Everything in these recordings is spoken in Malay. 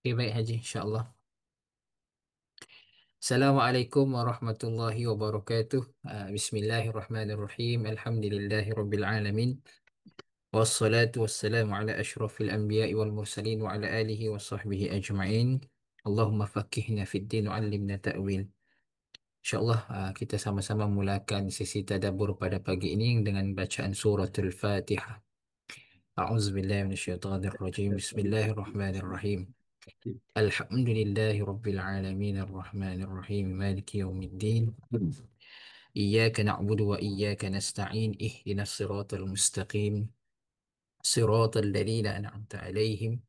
Okay, baik Haji, insyaAllah. Assalamualaikum warahmatullahi wabarakatuh. Bismillahirrahmanirrahim. Alhamdulillahi rabbil alamin. Wassalatu wassalamu ala ashrafil anbiya'i wal mursalin wa ala alihi wa sahbihi ajma'in. Allahumma faqihna fid din wa 'allimna ta'wil. InsyaAllah kita sama-sama mulakan sesi tadabbur pada pagi ini dengan bacaan suratul Fatihah. A'udzubillahi minasyaitonir rajim. Bismillahirrahmanirrahim. Alhamdulillahi Rabbil Alamin Ar-Rahmanir Rahim Maliki Yawmiddin Iyyaka na'budu wa iyyaka nasta'in Ihdinas siratal mustaqim Siratal ladzina an'amta 'alaihim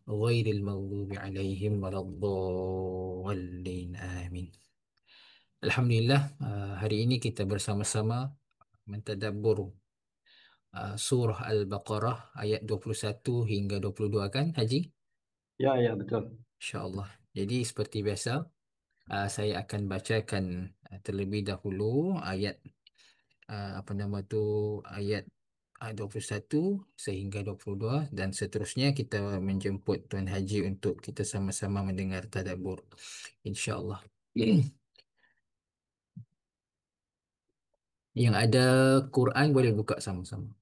ghairil maghdubi 'alaihim waladdallin. Amin. Alhamdulillah, hari ini kita bersama-sama mentadabbur surah Al-Baqarah ayat 21 hingga 22, kan Haji? Ya, ya, betul. InsyaAllah. Jadi seperti biasa, saya akan bacakan terlebih dahulu ayat apa nama tu ayat 21 sehingga 22, dan seterusnya kita menjemput Tuan Haji untuk kita sama-sama mendengar tadabbur, insya-Allah. Yang ada Quran boleh buka sama-sama.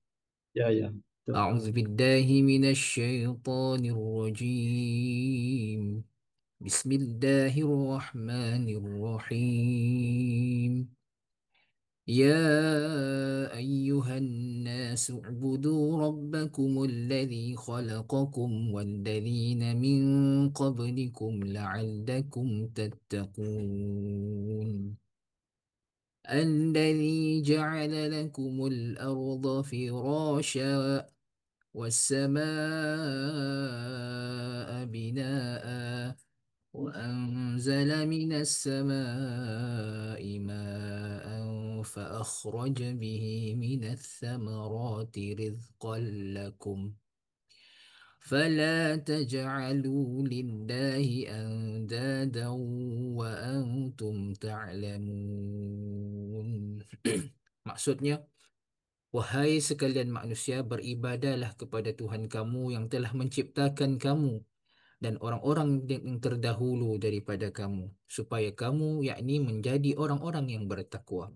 Ya, ya, betul. A'udzubillahi minasyaitonirrajim. Bismillahirrahmanirrahim. يا أيها الناس اعبدوا ربكم الذي خلقكم والذين من قبلكم لعلكم تتقون الذي جعل لكم الأرض فراشا والسماء بناء وأنزل من السماء ماء فأخرج به من الثمرات رزقا لكم فلا تجعلوا لله أندادا وأنتم تعلمون. Maksudnya, wahai sekalian manusia, beribadahlah kepada Tuhan kamu yang telah menciptakan kamu dan orang-orang yang terdahulu daripada kamu, supaya kamu yakni menjadi orang-orang yang bertakwa.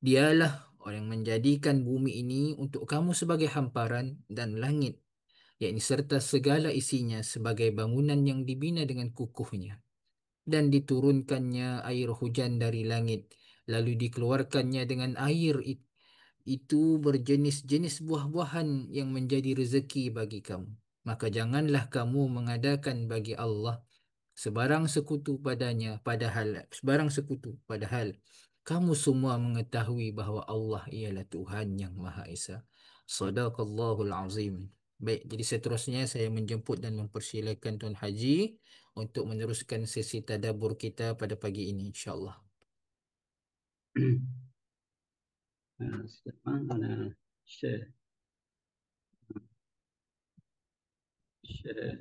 Dialah orang yang menjadikan bumi ini untuk kamu sebagai hamparan dan langit, yakni serta segala isinya sebagai bangunan yang dibina dengan kukuhnya, dan diturunkannya air hujan dari langit, lalu dikeluarkannya dengan air itu berjenis-jenis buah-buahan yang menjadi rezeki bagi kamu. Maka janganlah kamu mengadakan bagi Allah sebarang sekutu, padahal kamu semua mengetahui bahawa Allah ialah Tuhan yang Maha Esa. Sadaqallahul Azim. Baik, jadi seterusnya saya menjemput dan mempersilakan Tuan Haji untuk meneruskan sesi tadabbur kita pada pagi ini, insya-Allah. أنا شيخ شيخ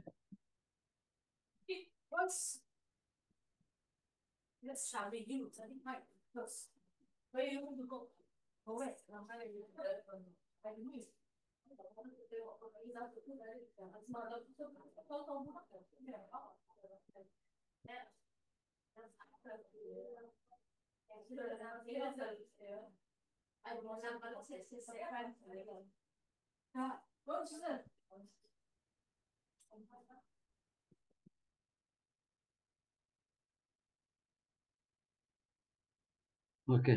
Okey.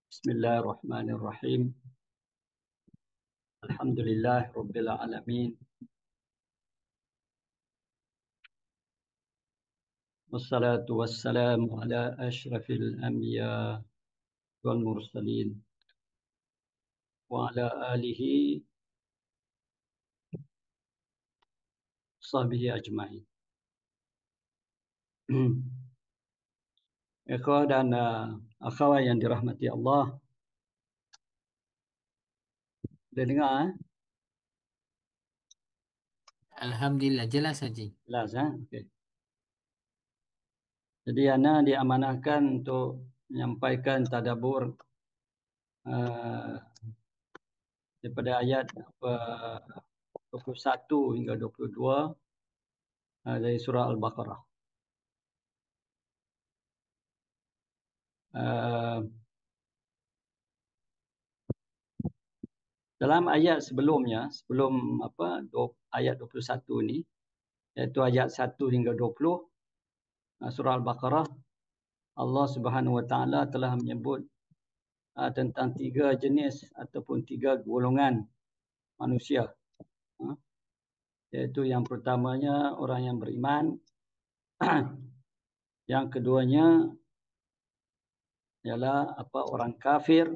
Bismillahirrahmanirrahim. Alhamdulillah Rabbil Alamin. Wassalatu wassalamu ala ashrafil anbiya wal mursalin wa ala alihi sahbihi ajma'in. Ikhwah dan akhwat yang dirahmati Allah. Boleh dengar? Alhamdulillah, jelas Haji. Jelas, okey. Jadi ana diamanahkan untuk menyampaikan tadabbur daripada ayat 21 hingga 22 dari surah Al-Baqarah. Dalam ayat sebelumnya, sebelum ayat 21 ni, iaitu ayat 1 hingga 20 surah Al-Baqarah, Allah Subhanahu Wa Taala telah menyebut tentang 3 jenis ataupun 3 golongan manusia. Iaitu yang pertamanya orang yang beriman, yang keduanya ialah orang kafir,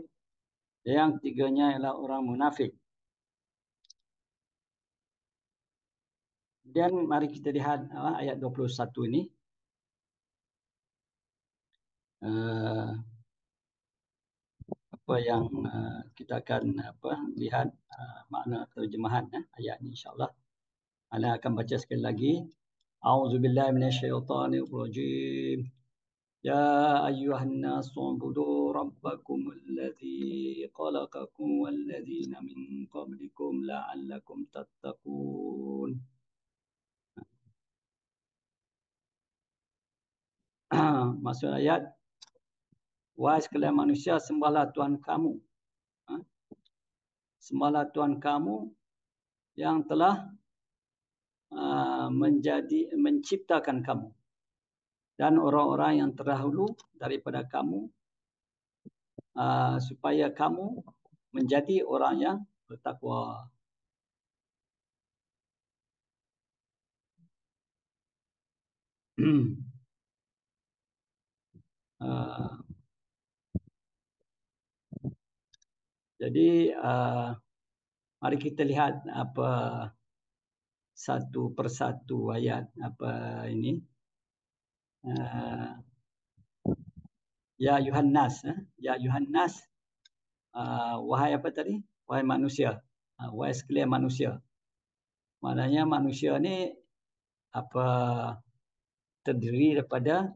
yang ketiganya ialah orang munafik. Dan mari kita lihat ayat 21 ini. Apa yang kita akan lihat makna terjemahan ayat ini, insyaAllah. Ana akan baca sekali lagi. A'udzubillahi minasyaitonirrajim. Ya ayyuhan nasu ubudu rabbakum alladhi khalaqakum walladhina min qablikum la'allakum tattaqun. Maksud ayat, wahai sekalian manusia, sembahlah Tuhan kamu. Sembahlah Tuhan kamu yang telah menciptakan kamu dan orang-orang yang terdahulu daripada kamu, supaya kamu menjadi orang yang bertakwa. Jadi mari kita lihat satu persatu ayat ini. Ya ayuhan nas, ya ayuhan nas, wahai apa tadi? Wahai manusia, wahai sekalian manusia. Maknanya manusia ni terdiri daripada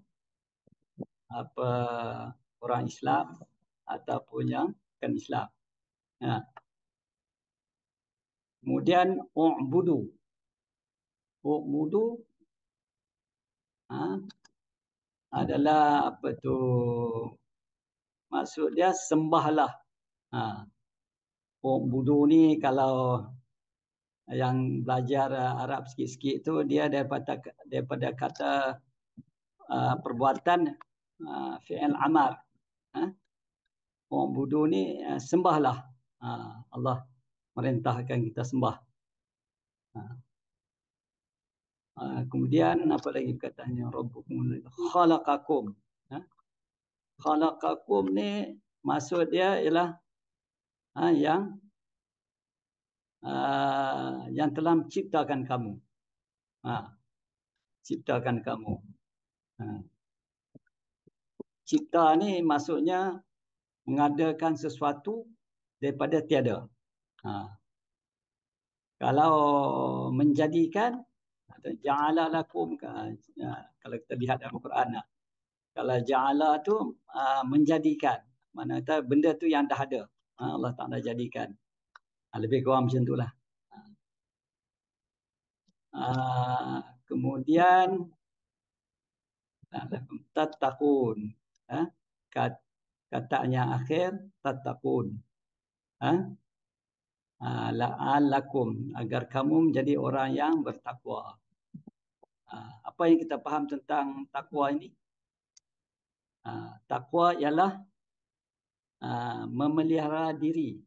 orang Islam ataupun yang bukan Islam. Kemudian u'budu adalah maksud dia sembahlah. U'budu ni kalau yang belajar Arab sikit-sikit tu, dia daripada kata perbuatan fi'il amar. U'budu ni sembahlah. Allah merintahkan kita sembah. Kemudian apa lagi perkataannya? Rabbukum khalaqakum. Khalaqakum ni maksud dia ialah yang telah menciptakan kamu. Ciptakan kamu. Cipta ni maksudnya mengadakan sesuatu daripada tiada. Kalau menjadikan, ja'ala lakum, kalau kita lihat dalam Quran, kalau ja'ala tu menjadikan, mana kata benda tu yang dah ada, Allah Ta'ala jadikan. Lebih kurang macam itulah. Kemudian tattaqun, katanya akhir tattaqun, la'allakum, agar kamu menjadi orang yang bertakwa. Apa yang kita faham tentang takwa ini? Takwa ialah memelihara diri,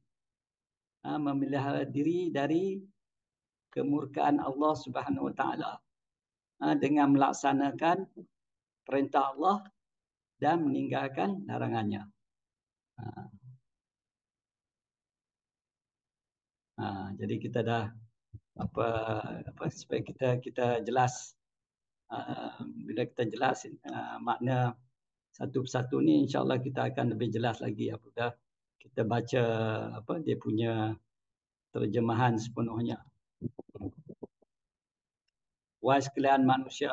dari kemurkaan Allah Subhanahu Wa Taala dengan melaksanakan perintah Allah dan meninggalkan larangannya. Jadi kita dah supaya kita jelas, bila kita jelas makna satu persatu ni, insya-Allah kita akan lebih jelas lagi apabila kita baca dia punya terjemahan sepenuhnya. Wahai sekalian manusia,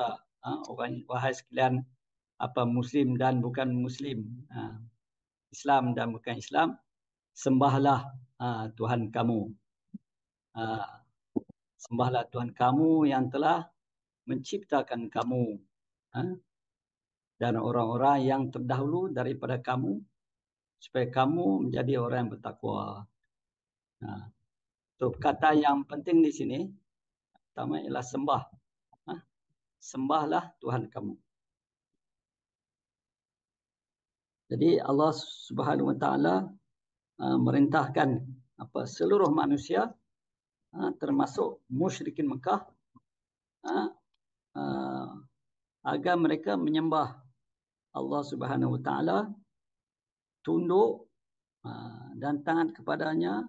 wahai sekalian muslim dan bukan muslim, Islam dan bukan Islam, sembahlah Tuhan kamu. Sembahlah Tuhan kamu yang telah menciptakan kamu, dan orang-orang yang terdahulu daripada kamu, supaya kamu menjadi orang yang bertakwa. Kata yang penting di sini pertama ialah sembah. Sembahlah Tuhan kamu. Jadi Allah Subhanahu Wa Taala merintahkan seluruh manusia, termasuk musyrikin Mekah, agar mereka menyembah Allah Subhanahu Wa Taala, tunduk dan taat kepadanya,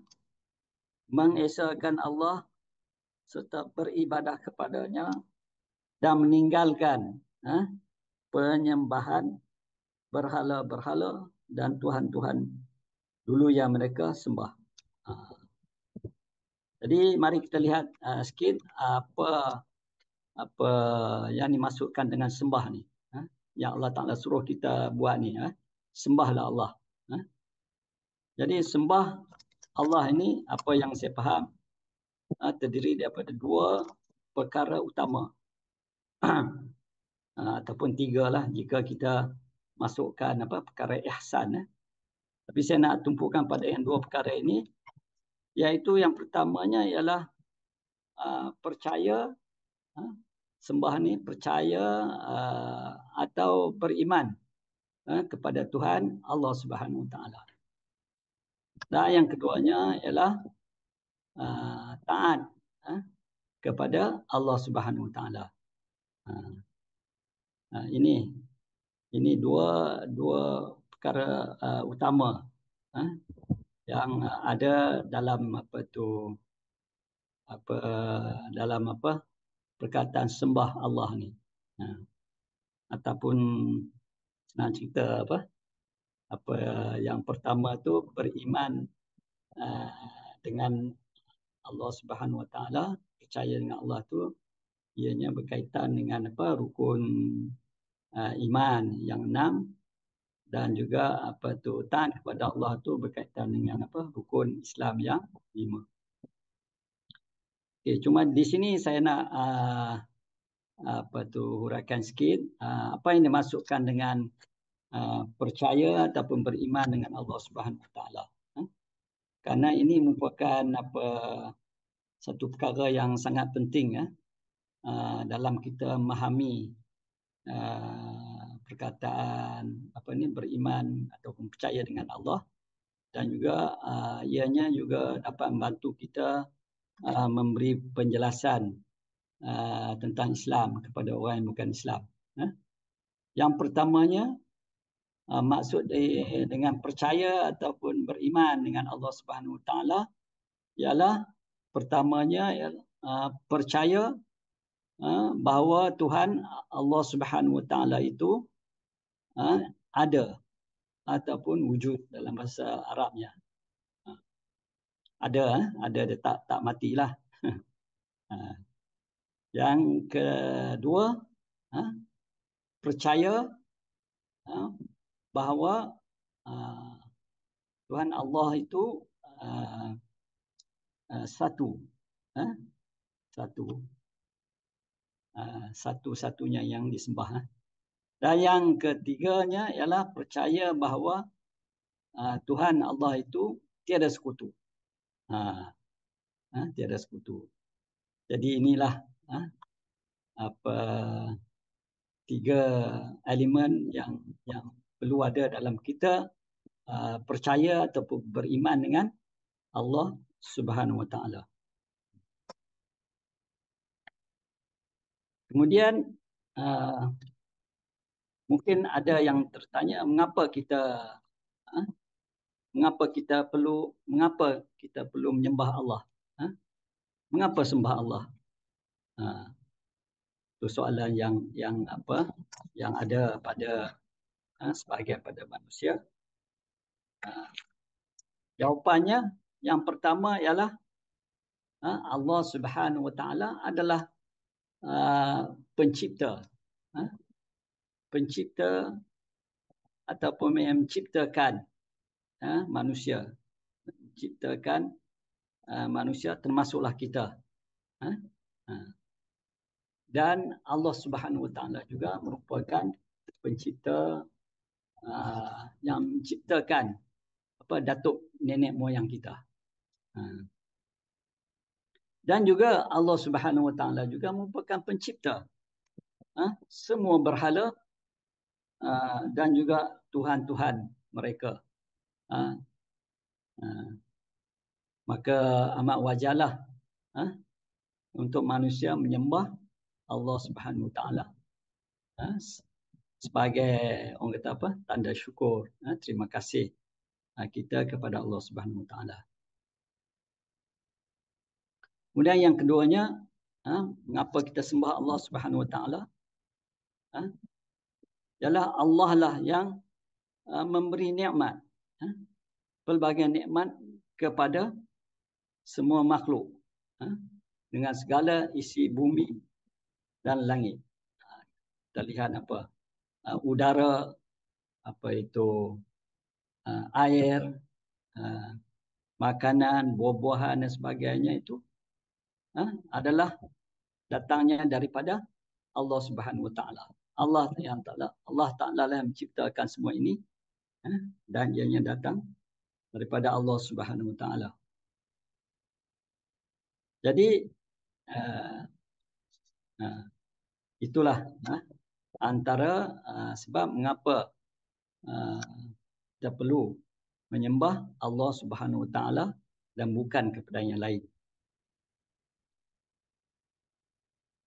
mengesahkan Allah serta beribadah kepadanya, dan meninggalkan penyembahan berhala-berhala dan tuhan-tuhan dulu yang mereka sembah. Jadi mari kita lihat sikit apa yang dimaksudkan dengan sembah ni, yang Allah Ta'ala suruh kita buat ni. Sembahlah Allah. Jadi sembah Allah ini, apa yang saya faham, terdiri daripada dua perkara utama. Ataupun tiga lah jika kita masukkan perkara ihsan. Tapi saya nak tumpukan pada yang dua perkara ini, iaitu yang pertamanya ialah percaya, sembah ni percaya atau beriman kepada Tuhan Allah Subhanahu Wa Taala. Dan yang keduanya ialah taat kepada Allah Subhanahu Wa Taala. Ini dua perkara utama yang ada dalam dalam perkataan sembah Allah ni. Ataupun senang cerita yang pertama tu beriman dengan Allah Subhanahu Wa Taala, percaya dengan Allah tu ianya berkaitan dengan rukun iman yang 6, dan juga taat kepada Allah tu berkaitan dengan rukun Islam yang 5. Okay, cuma di sini saya nak huraikan sikit apa yang dimaksudkan dengan percaya ataupun beriman dengan Allah Subhanahu Wa Taala. Karena ini merupakan satu perkara yang sangat penting dalam kita memahami perkataan beriman ataupun percaya dengan Allah, dan juga ianya juga dapat membantu kita memberi penjelasan tentang Islam kepada orang yang bukan Islam. Yang pertamanya, maksud dengan percaya ataupun beriman dengan Allah Subhanahu Wa Taala ialah pertamanya percaya bahawa Tuhan Allah Subhanahu Wa Taala itu ada ataupun wujud dalam bahasa Arabnya. Ada dia tak matilah. Yang kedua, percaya bahawa Tuhan Allah itu satu, satu-satunya yang disembah. Dan yang ketiganya ialah percaya bahawa Tuhan Allah itu tiada sekutu. Tiada sekutu. Jadi inilah tiga elemen yang perlu ada dalam kita percaya ataupun beriman dengan Allah Subhanahu Wa Taala. Kemudian mungkin ada yang tertanya, mengapa kita perlu menyembah Allah? Mengapa sembah Allah? Itu soalan yang ada pada sebahagian pada manusia. Jawapannya yang pertama ialah Allah Subhanahu Wa Taala adalah pencipta ataupun yang menciptakan manusia, termasuklah kita. Ha? Ha. Dan Allah Subhanahu Wa Taala juga merupakan pencipta yang menciptakan datuk nenek moyang kita. Ha. Dan juga Allah Subhanahu Wa Taala juga merupakan pencipta semua berhala dan juga tuhan-tuhan mereka. Ha. Ha. Maka amat wajarlah untuk manusia menyembah Allah Subhanahu Wa Taala sebagai orang kata tanda syukur, terima kasih kita kepada Allah Subhanahu Wa Taala. Kemudian yang keduanya, mengapa kita sembah Allah Subhanahu Wa Taala? Ialah Allah lah yang memberi nikmat, pelbagai nikmat kepada semua makhluk, dengan segala isi bumi dan langit. Kita lihat udara, air, makanan, buah-buahan dan sebagainya itu adalah datangnya daripada Allah Subhanahu Wa Taala. Allah Taala lah yang menciptakan semua ini, dan ianya datang daripada Allah Subhanahu Wa Taala. Jadi itulah antara sebab mengapa kita perlu menyembah Allah Subhanahu Wa Taala dan bukan kepada yang lain.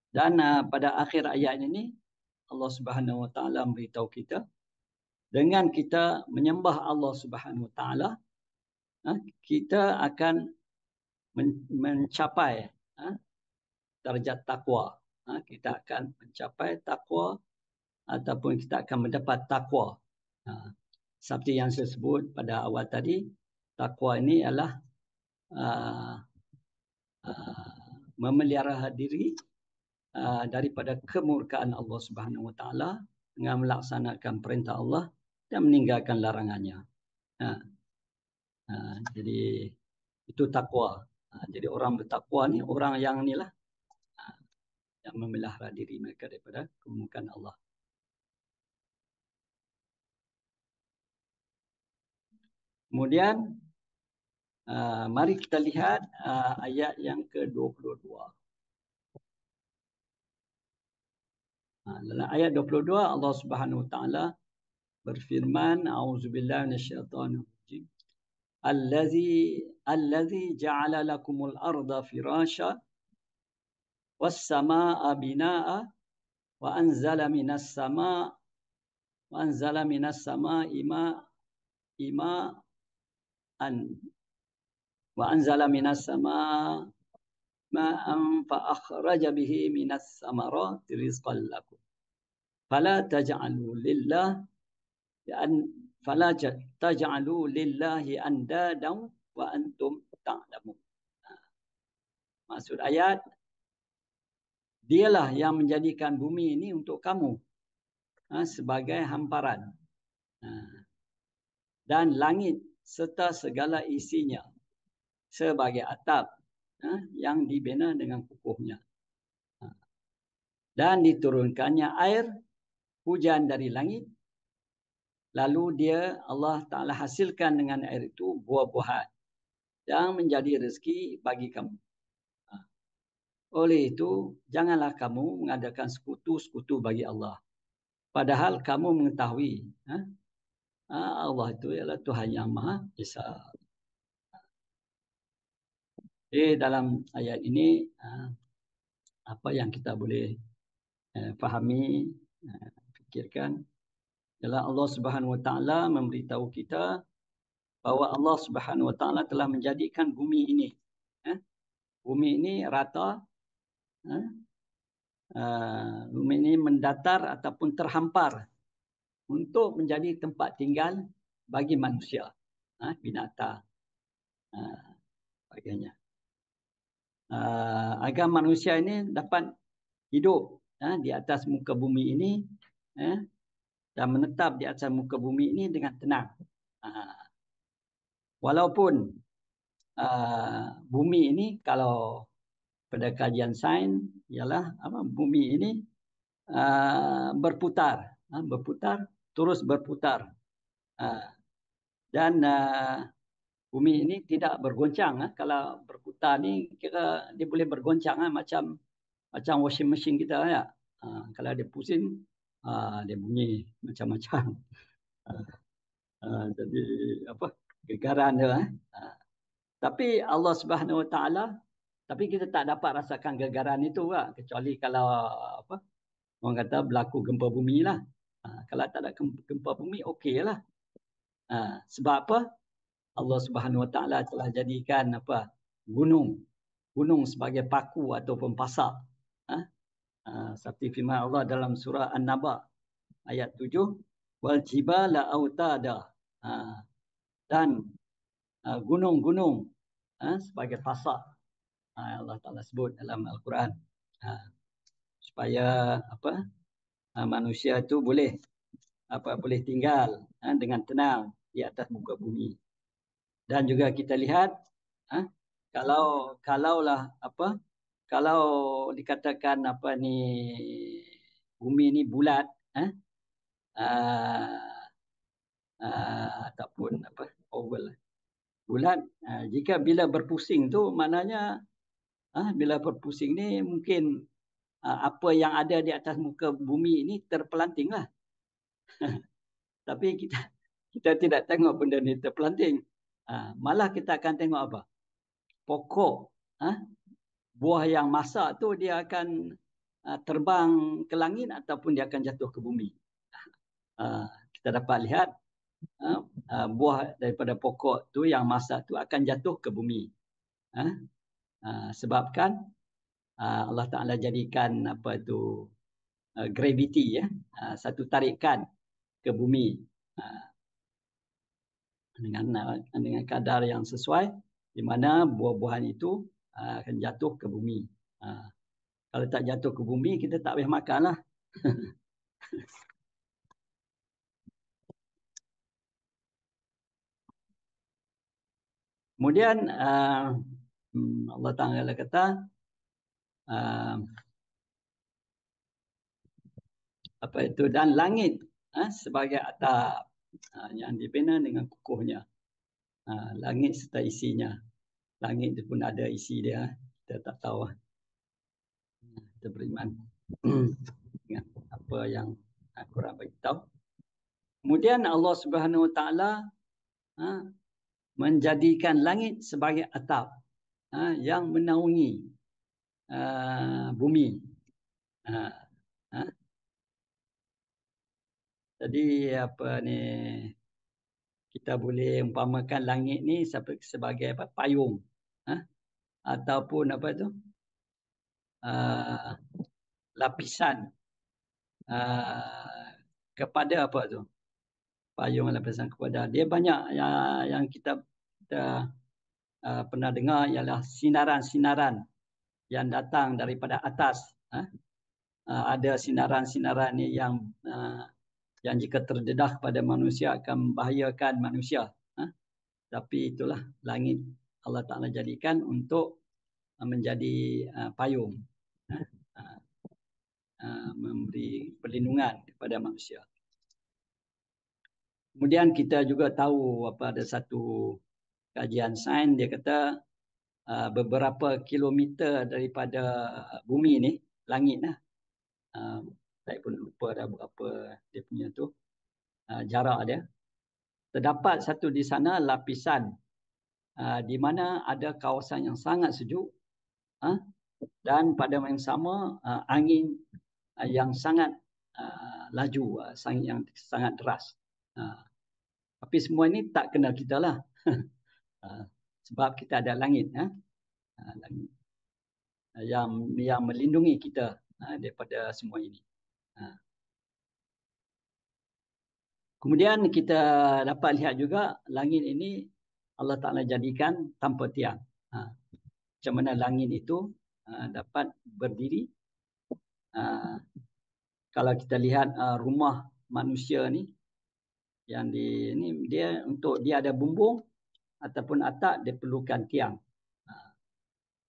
Dan pada akhir ayat ini Allah Subhanahu Wa Taala memberitahu kita, dengan kita menyembah Allah Subhanahu Wa Taala, kita akan mencapai darjat takwa. Kita akan mencapai takwa ataupun kita akan mendapat takwa. Seperti yang saya sebut pada awal tadi, takwa ini adalah memelihara diri daripada kemurkaan Allah Subhanahu Wa Taala dengan melaksanakan perintah Allah dan meninggalkan larangannya. Jadi itu takwa. Jadi orang bertakwa ni orang yang inilah yang memelihara diri mereka daripada kemurkaan Allah. Kemudian mari kita lihat ayat yang ke-22. Dalam ayat 22 Allah Subhanahu Wa Taala berfirman, a'udzubillahi minasyaitonir rajim. Allazi ja'ala lakumul arda firasha was samaa'a binaa'a wa anzala minas samaa'i ma'an wa anzala minas samaa'i ma'an fa akhraja bihi minas samarati rizqan lakum fala taj'alu lillahi andadan wa antum ta'lamun. Maksud ayat, dialah yang menjadikan bumi ini untuk kamu sebagai hamparan, dan langit serta segala isinya sebagai atap yang dibina dengan kukuhnya, dan diturunkannya air hujan dari langit, lalu Allah Ta'ala hasilkan dengan air itu buah-buahan yang menjadi rezeki bagi kamu. Oleh itu, janganlah kamu mengadakan sekutu-sekutu bagi Allah. Padahal kamu mengetahui Allah itu ialah Tuhan yang Maha Esa. Dalam ayat ini, apa yang kita boleh fahami, fikirkan, ialah Allah Subhanahu Wa Taala memberitahu kita bahawa Allah Subhanahu Wa Taala telah menjadikan bumi ini. Bumi ini rata, bumi ini mendatar ataupun terhampar untuk menjadi tempat tinggal bagi manusia, binatang, sebagainya. Agar manusia ini dapat hidup di atas muka bumi ini dan menetap di atas muka bumi ini dengan tenang. Walaupun bumi ini kalau pada kajian sains ialah bumi ini berputar, terus berputar. Dan bumi ini tidak bergoncang. Kalau berputar ni kira dia boleh bergoncang macam washing machine kita ya. Kalau dia pusing dia bunyi macam-macam. Jadi gegaran dia. Tapi Allah Subhanahu Wa Taala, tapi kita tak dapat rasakan gegaran itu kecuali kalau orang kata berlaku gempa bumi lah. Kalau tak ada gempa bumi okey lah. Sebab apa? Allah Subhanahu Wa Taala telah jadikan gunung sebagai paku ataupun pasak. Seperti firman Allah dalam surah An-Naba ayat 7, wal jibala autada. Dan gunung-gunung sebagai pasak. Allah Taala sebut dalam Al-Quran. Supaya manusia itu boleh tinggal dengan tenang di atas muka bumi. Dan juga kita lihat kalau dikatakan bumi ni bulat ataupun oval bulat, jika bila berpusing tu maknanya bila berpusing ni mungkin apa yang ada di atas muka bumi ini terpelanting lah. Tapi kita tidak tengok benda ni terpelanting. Malah kita akan tengok apa? Pokok buah yang masak tu dia akan terbang ke langit ataupun dia akan jatuh ke bumi. Kita dapat lihat buah daripada pokok tu yang masak tu akan jatuh ke bumi. Sebabkan Allah Ta'ala jadikan gravity satu tarikan ke bumi dengan kadar yang sesuai, di mana buah-buahan itu akan jatuh ke bumi. Kalau tak jatuh ke bumi, kita tak boleh makan lah. Kemudian Allah Ta'ala kata dan langit sebagai atap yang dibina dengan kukuhnya. Langit serta isinya. Langit itu pun ada isi dia. Kita tak tahu. Kita beriman dengan apa yang Al-Quran beritahu. Kemudian Allah Subhanahu Wa Taala menjadikan langit sebagai atap yang menaungi bumi. Jadi kita boleh umpamakan langit ni sebagai payung ataupun lapisan kepada payung lapisan kepada dia. Banyak yang kita pernah dengar ialah sinaran-sinaran yang datang daripada atas. Ada sinaran-sinaran ni yang jika terdedah pada manusia akan membahayakan manusia. Tapi itulah langit Allah Ta'ala jadikan untuk menjadi payung, memberi perlindungan kepada manusia. Kemudian kita juga tahu ada satu kajian sains, dia kata beberapa kilometer daripada bumi ni, langit saya pun lupa dah berapa dia punya jarak dia. Terdapat satu di sana lapisan di mana ada kawasan yang sangat sejuk dan pada masa yang sama angin yang sangat laju, yang sangat deras. Tapi semua ini tak kenal kita lah. Sebab kita ada langit, langit yang melindungi kita daripada semua ini. Kemudian kita dapat lihat juga langit ini Allah Ta'ala jadikan tanpa tiang. Macam mana langit itu dapat berdiri. Kalau kita lihat rumah manusia ni, yang dia untuk dia ada bumbung ataupun atap, dia perlukan tiang.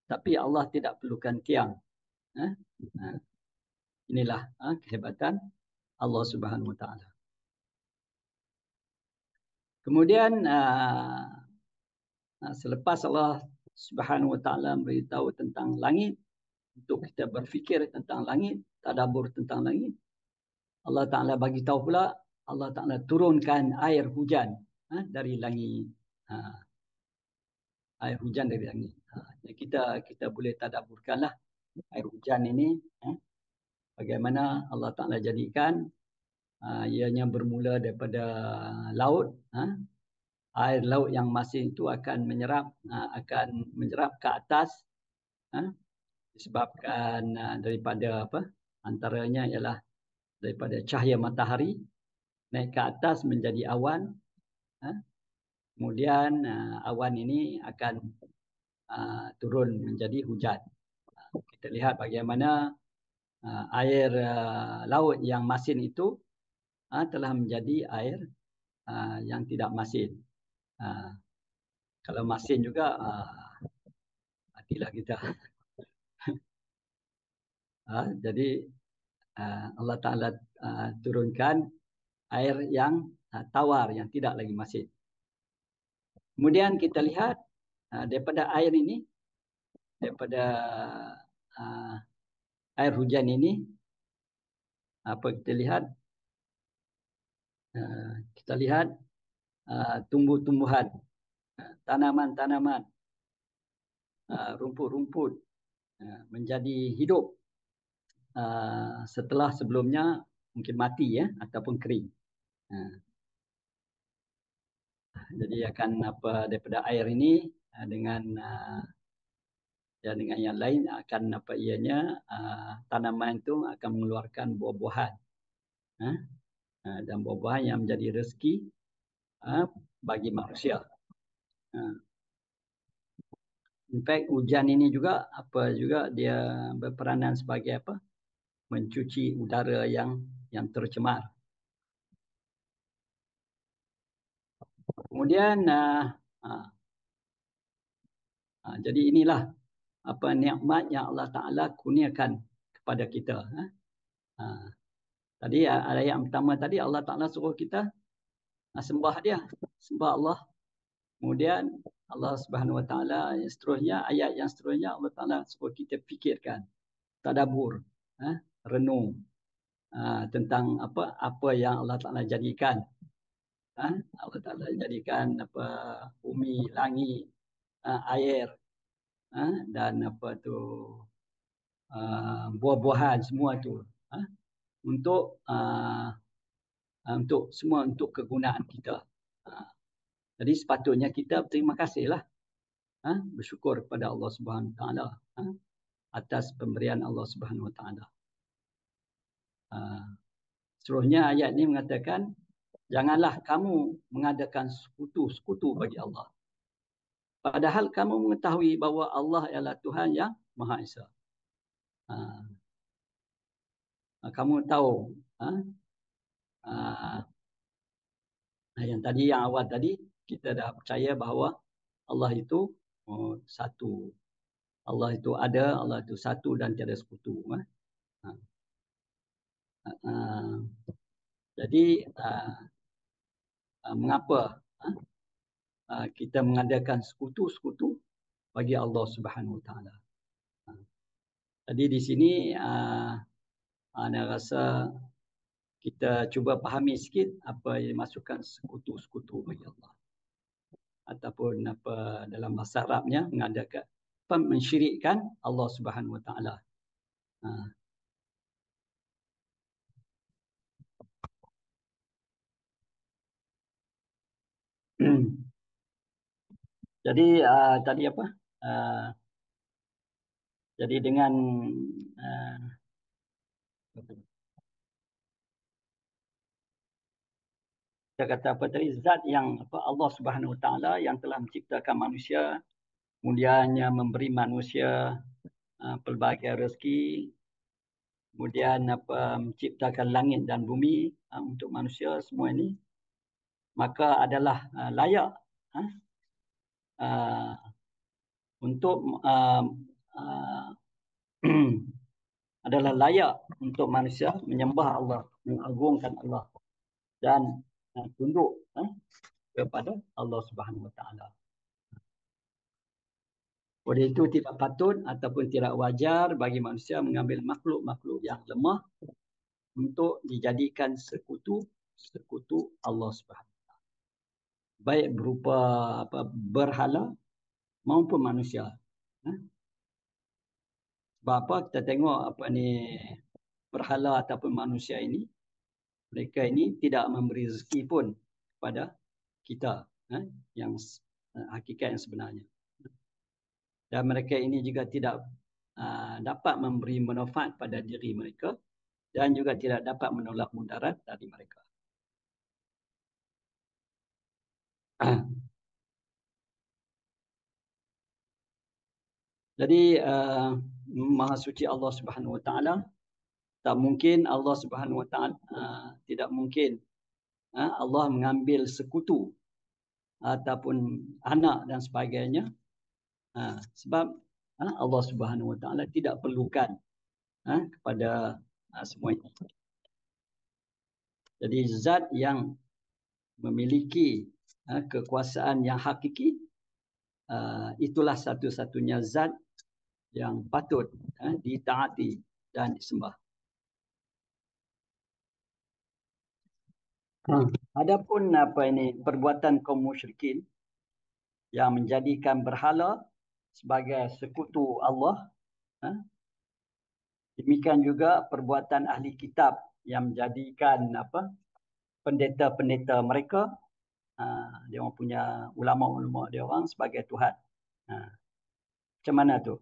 tapi Allah tidak perlukan tiang. Ha? Ha. Inilah kehebatan Allah Subhanahu Wa Taala. Kemudian selepas Allah Subhanahu Wa Taala beritahu tentang langit, untuk kita berfikir tentang langit, tadabbur tentang langit, Allah Taala bagi tahu pula, Allah Taala turunkan air hujan dari langit. Air hujan dari langit. Kita boleh tadabburkanlah air hujan ini, bagaimana Allah Taala jadikan ianya bermula daripada laut. Air laut yang masin itu akan menyerap ke atas, disebabkan daripada antaranya ialah daripada cahaya matahari naik ke atas menjadi awan. Kemudian awan ini akan turun menjadi hujan. Kita lihat bagaimana air laut yang masin itu telah menjadi air yang tidak masin. Kalau masin juga matilah kita. Jadi Allah Ta'ala turunkan air yang tawar, yang tidak lagi masin. Kemudian kita lihat daripada air ini, daripada air hujan ini, apa kita lihat? Kita lihat tumbuh-tumbuhan, tanaman-tanaman, rumput-rumput menjadi hidup setelah sebelumnya mungkin mati ataupun kering. Jadi akan daripada air ini dengan yang lain akan ianya tanaman itu akan mengeluarkan buah-buahan, dan buah-buahan yang menjadi rezeki bagi manusia. In fact, hujan ini juga dia berperanan sebagai mencuci udara yang tercemar. Kemudian jadi inilah nikmat yang Allah Taala kurniakan kepada kita. Tadi ayat yang pertama tadi Allah Taala suruh kita sembah dia, sembah Allah. Kemudian Allah Subhanahu Wa Taala seterusnya, ayat yang seterusnya Allah Taala suruh kita fikirkan, tadabbur, renung tentang apa yang Allah Taala jadikan. Allah Taala jadikan bumi, langit, air, dan buah-buahan semua tu untuk semua untuk kegunaan kita. Jadi sepatutnya kita berterima kasihlah, bersyukur kepada Allah Subhanahu Wa Taala atas pemberian Allah Subhanahu Wa Taala. Seterusnya ayat ini mengatakan, janganlah kamu mengadakan sekutu-sekutu bagi Allah, padahal kamu mengetahui bahawa Allah ialah Tuhan yang Maha Esa. Kamu tahu yang awal tadi kita dah percaya bahawa Allah itu satu. Allah itu ada, Allah itu satu dan tiada sekutu. Jadi mengapa kita mengadakan sekutu-sekutu bagi Allah Subhanahu Wa Taala? Jadi di sini saya rasa kita cuba fahami sikit apa yang dimaksudkan sekutu-sekutu bagi Allah, ataupun dalam bahasa Arabnya mengadakan mensyirikkan Allah Subhanahu Wa Taala. Jadi tadi jadi dengan kita kata tadi, zat yang Allah Subhanahu Wa Taala yang telah menciptakan manusia, kemudiannya memberi manusia pelbagai rezeki, kemudian menciptakan langit dan bumi untuk manusia semua ini, maka adalah layak untuk uh, adalah layak untuk manusia menyembah Allah, mengagungkan Allah dan tunduk kepada Allah Subhanahu Wa Taala. Oleh itu tidak patut ataupun tidak wajar bagi manusia mengambil makhluk-makhluk yang lemah untuk dijadikan sekutu Allah Subhanahu. Baik berupa berhala maupun manusia. Sebab apa kita tengok berhala ataupun manusia ini, mereka ini tidak memberi rezeki pun kepada kita yang hakikat yang sebenarnya. Dan mereka ini juga tidak dapat memberi manfaat pada diri mereka dan juga tidak dapat menolak mudarat dari mereka. Jadi Maha Suci Allah Subhanahu Wa Taala, tak mungkin Allah Subhanahu Wa Taala tidak mungkin Allah mengambil sekutu ataupun anak dan sebagainya, sebab Allah Subhanahu Wa Taala tidak perlukan kepada semua ini. Jadi zat yang memiliki kekuasaan yang hakiki, itulah satu-satunya zat yang patut ditaati dan disembah. Adapun perbuatan kaum musyrikin yang menjadikan berhala sebagai sekutu Allah, demikian juga perbuatan ahli kitab yang menjadikan pendeta-pendeta mereka, dia orang punya ulama-ulama dia orang sebagai Tuhan. Macam mana tu?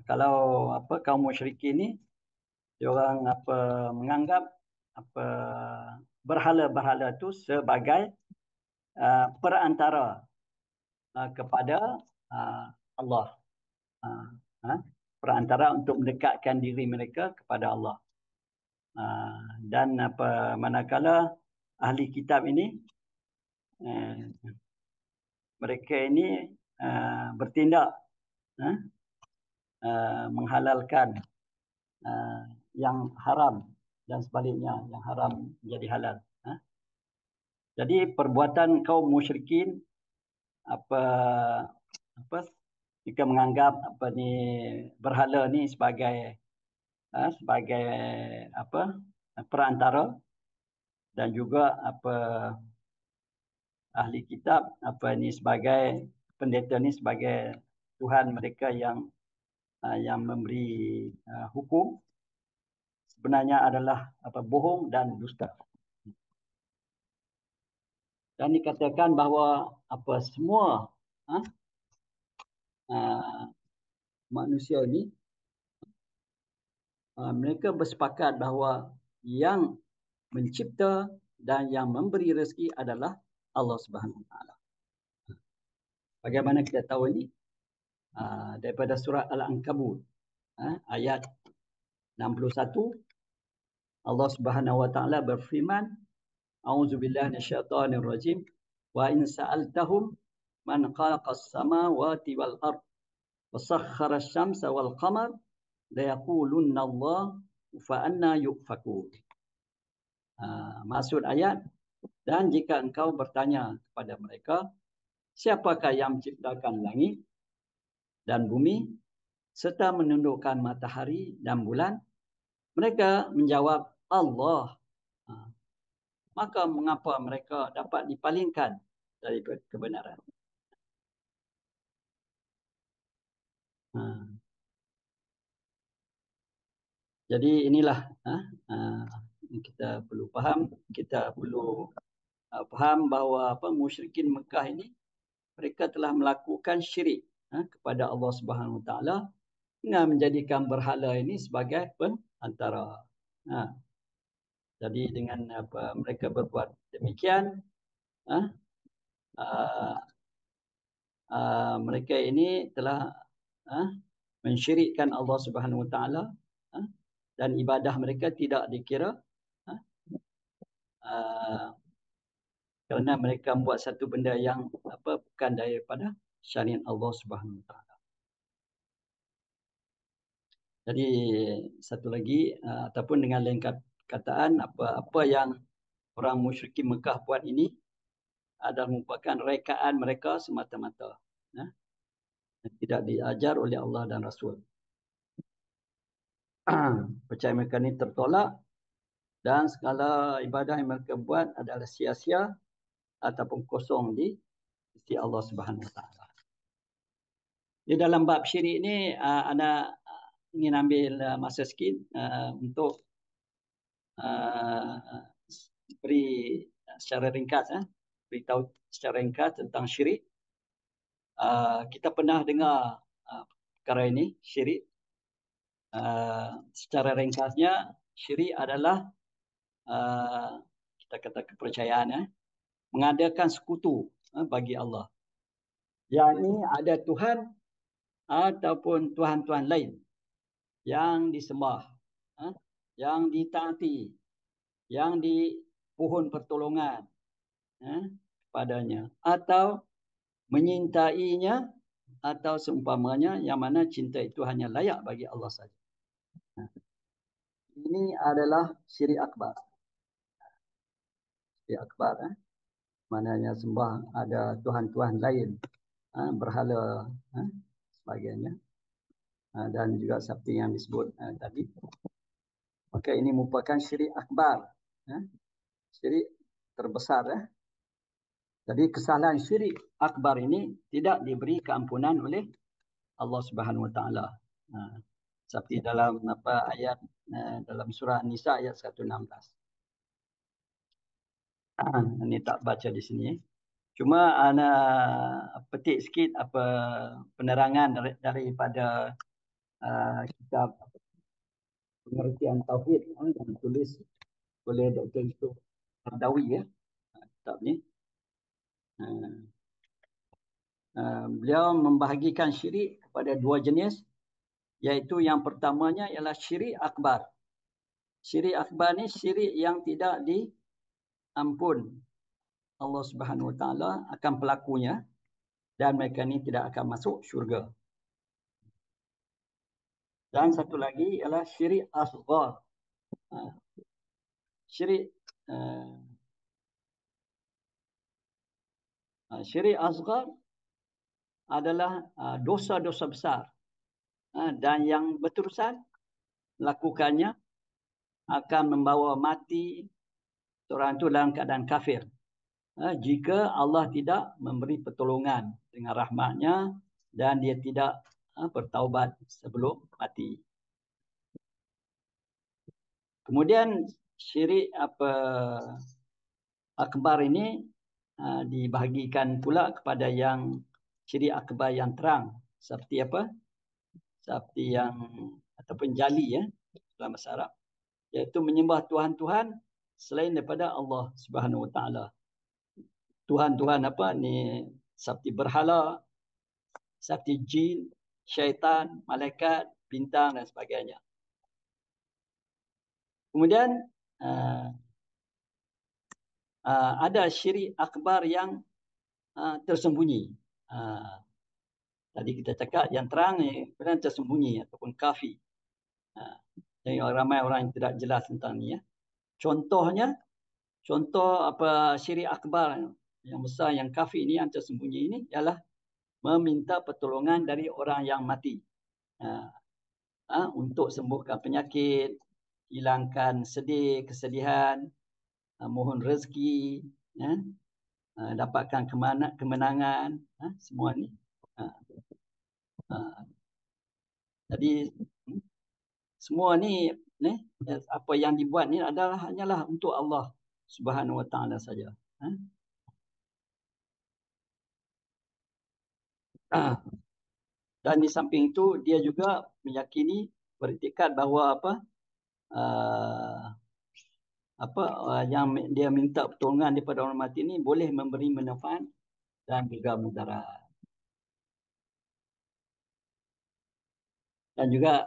Kalau kaum musyrikin ni, dia orang menganggap berhala-berhala tu sebagai perantara kepada Allah, perantara untuk mendekatkan diri mereka kepada Allah. Dan manakala ahli kitab ini, mereka ini bertindak menghalalkan yang haram dan sebaliknya, yang haram menjadi halal. Jadi perbuatan kaum musyrikin jika menganggap berhala ni sebagai perantara, dan juga ahli kitab sebagai pendeta ni sebagai Tuhan mereka yang memberi hukum, sebenarnya adalah bohong dan dusta. Dan dikatakan bahawa semua manusia ini, mereka bersepakat bahawa yang mencipta dan yang memberi rezeki adalah Allah Subhanahu Wa Taala. Bagaimana kita tahu ini? Daripada surah Al-Ankabut ayat 61, Allah Subhanahu Wa Taala berfirman, A'udzubillahi minasyaitonir rajim, wa in sa'altahum man khalaqas samawati wal ard wa sakhkhara asy-syamsa wal qamar la yaqulunna Allah fa anna yufakun. Maksud ayat, dan jika engkau bertanya kepada mereka, siapakah yang menciptakan langit dan bumi serta menundukkan matahari dan bulan? Mereka menjawab, Allah. Maka mengapa mereka dapat dipalingkan dari kebenaran? Jadi inilah kita perlu faham. Kita perlu faham bahawa musyrikin Mekah ini, mereka telah melakukan syirik kepada Allah Subhanahu Wa Taala dengan menjadikan berhala ini sebagai perantara. Jadi dengan mereka berbuat demikian, mereka ini telah mensyirikkan Allah Subhanahu Wa Taala, dan ibadah mereka tidak dikira, kerana mereka membuat satu benda yang bukan daripada syariat Allah Subhanahu Wa Taala. Jadi satu lagi ataupun dengan lain kataan apa yang orang musyrikin Mekah buat ini adalah merupakan rekaan mereka semata-mata. Ya. Tidak diajar oleh Allah dan Rasul. Percaya mereka ini tertolak dan segala ibadah yang mereka buat adalah sia-sia ataupun kosong di sisi Allah Subhanahu Wa Taala. Di dalam bab syirik ini ana ingin ambil masa sikit untuk beri secara ringkas beritahu secara ringkas tentang syirik. Kita pernah dengar perkara ini, syirik. Secara ringkasnya, syirik adalah kita kata kepercayaan mengadakan sekutu bagi Allah. Yang ini ada Tuhan ataupun Tuhan-Tuhan lain yang disembah, yang ditaati, yang dipohon pertolongan kepadanya, atau menyintainya, atau seumpamanya yang mana cinta itu hanya layak bagi Allah saja. Ini adalah syirik akbar. Syirik akbar, mananya sembah ada Tuhan-Tuhan lain, berhala, sebagainya. Dan juga seperti yang disebut tadi. Maka ini merupakan syirik akbar. Syirik terbesar. Jadi kesalahan syirik akbar ini tidak diberi keampunan oleh Allah Subhanahu Wa Taala. Seperti dalam ayat dalam surah Nisa ayat 116. Ini tak baca di sini. Cuma ana petik sikit penerangan daripada kitab pengertian tauhid yang ditulis oleh Dr. Yusuf Qaradawi kitab ni. Beliau membahagikan syirik kepada dua jenis, iaitu yang pertamanya ialah syirik akbar. Syirik akbar ni syirik yang tidak diampun Allah Subhanahu Wa Taala akan pelakunya dan mereka ni tidak akan masuk syurga. Dan satu lagi ialah syirik asghar. Syirik asghar adalah dosa-dosa besar dan yang berterusan melakukannya akan membawa mati seorang itu dalam keadaan kafir jika Allah tidak memberi pertolongan dengan rahmatnya dan dia tidak bertaubat sebelum mati. Kemudian syirik akbar ini dibahagikan pula kepada yang syirik akbar yang terang, seperti seperti yang ataupun jali dalam bahasa Arab, iaitu menyembah tuhan-tuhan selain daripada Allah Subhanahu Wa Taala. Tuhan-tuhan ni seperti berhala, seperti jin, syaitan, malaikat, bintang dan sebagainya. Kemudian ada syirik akbar yang tersembunyi. Tadi kita cakap yang terang ni benar tersembunyi ataupun khafi. Jadi ramai orang yang tidak jelas tentang ni. Contoh syirik akbar yang besar yang khafi ini yang tersembunyi ini ialah meminta pertolongan dari orang yang mati untuk sembuhkan penyakit, hilangkan kesedihan, mohon rezeki, dapatkan kemenangan, semua ni. Jadi semua ni apa yang dibuat ni hanyalah untuk Allah Subhanahu Wa Taala saja. Dan di samping itu dia juga meyakini, beriktikad bahawa yang dia minta pertolongan daripada orang mati ni boleh memberi manfaat dan juga mudarat. Dan juga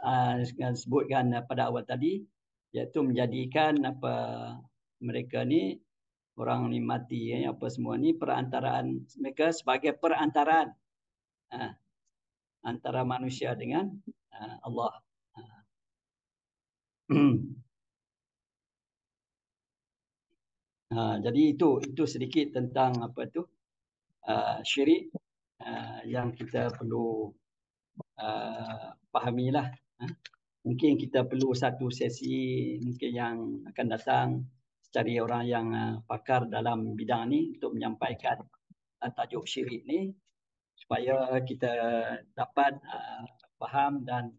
disebutkan pada awal tadi, iaitu menjadikan mereka ni orang ni mati semua ni perantaraan mereka sebagai perantaraan ah, antara manusia dengan Allah. Jadi itu sedikit tentang apa tu syirik yang kita perlu fahamilah. Mungkin kita perlu satu sesi mungkin yang akan datang cari orang yang pakar dalam bidang ni untuk menyampaikan tajuk syirik ni supaya kita dapat faham dan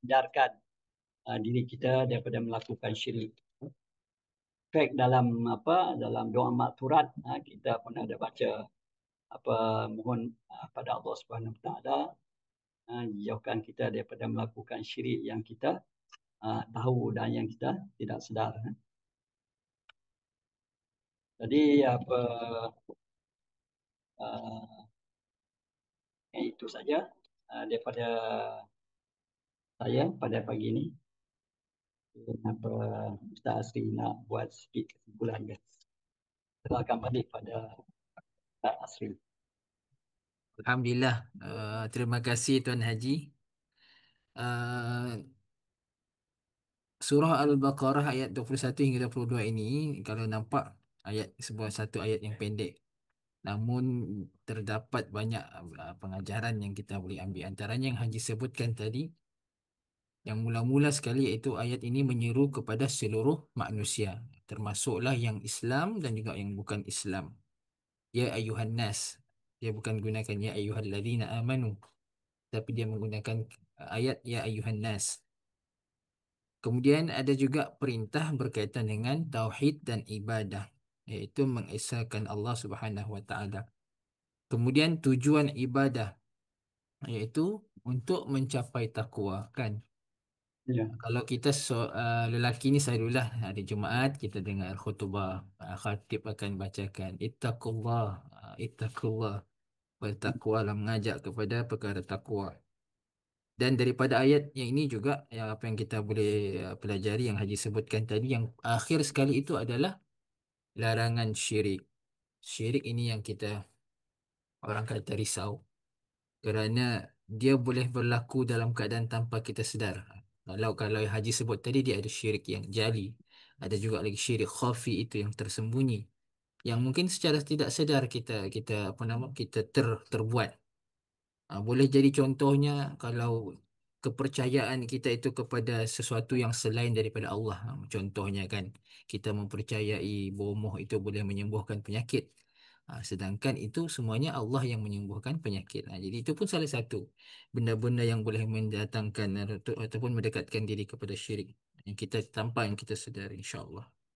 hindarkan diri kita daripada melakukan syirik. Fact dalam dalam doa makturat kita pun ada baca mohon pada Allah Subhanahu Wa Taala jauhkan kita daripada melakukan syirik yang kita tahu dan yang kita tidak sedar. Jadi uh, itu saja daripada saya pada pagi ini. Apa Ustaz Asri nak buat sedikit kesimpulan ke? Silakan balik pada Ustaz Asri. Alhamdulillah. Terima kasih Tuan Haji. Uh, Surah Al-Baqarah ayat 21 hingga 22 ini, kalau nampak ayat sebuah satu ayat yang pendek, namun terdapat banyak pengajaran yang kita boleh ambil. Antaranya yang Haji sebutkan tadi, yang mula-mula sekali, iaitu ayat ini menyeru kepada seluruh manusia, termasuklah yang Islam dan juga yang bukan Islam. Ya ayuhan nas. Dia bukan gunakan ya ayuhal ladzina amanu, tapi dia menggunakan ayat ya ayuhan nas. Kemudian ada juga perintah berkaitan dengan tauhid dan ibadah, iaitu mengesahkan Allah Subhanahu Wa Taala. Kemudian tujuan ibadah, iaitu untuk mencapai takwa, kan? Ya, Kalau kita lelaki ni selalulah hari Jumaat kita dengar khutbah, khatib akan bacakan ittaqullah, ittaqullah, bertakwalah, mengajak kepada perkara takwa. Dan daripada ayat yang ini juga, yang apa yang kita boleh pelajari, yang Haji sebutkan tadi, yang akhir sekali itu adalah larangan syirik. Syirik ini yang kita, orang kata, risau, kerana dia boleh berlaku dalam keadaan tanpa kita sedar. Kalau yang Haji sebut tadi, dia ada syirik yang jali, ada juga lagi syirik khafi, itu yang tersembunyi, yang mungkin secara tidak sedar kita apa nama kita terbuat. Boleh jadi contohnya kalau kepercayaan kita itu kepada sesuatu yang selain daripada Allah. Contohnya kan, kita mempercayai bomoh itu boleh menyembuhkan penyakit. Sedangkan itu semuanya Allah yang menyembuhkan penyakit. Jadi itu pun salah satu benda-benda yang boleh mendatangkan ataupun mendekatkan diri kepada syirik yang kita tanpa yang kita sedari, insya-Allah.